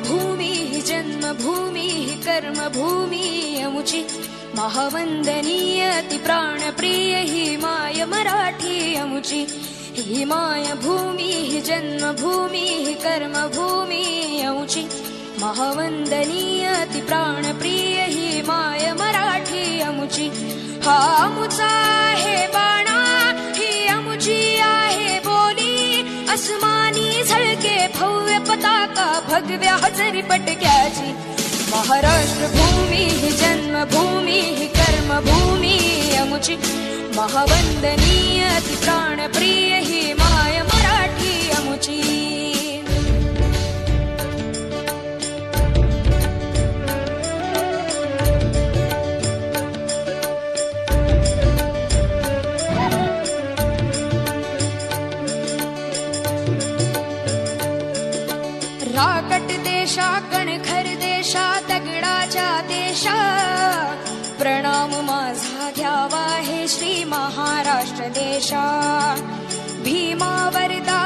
भूमी ही जन्मभूमी ही कर्मभूमी अमुची महावंदनीय ती प्राणप्रिय ही माय मराठी अमुची ही माय भूमी ही जन्मभूमी ही कर्मभूमी अमुची महावंदनीय ती प्राणप्रिय ही माय मराठी अमुची हा अमुचा आहे बाणा ही अमुची आहे बोली अस्मानी झळके भव्य पताका भगव्या हजरी पटक्याची महाराष्ट्र भूमी ही जन्मभूमी ही कर्मभूमी अमुची महावंदनीय ती प्राणप्रिय ही माय मराठी अमुची राकट देशा कणखर देशा दगडाच्या देशा प्रणाम माझा घ्यावा हे श्री महाराष्ट्र देशा भीमा वरदा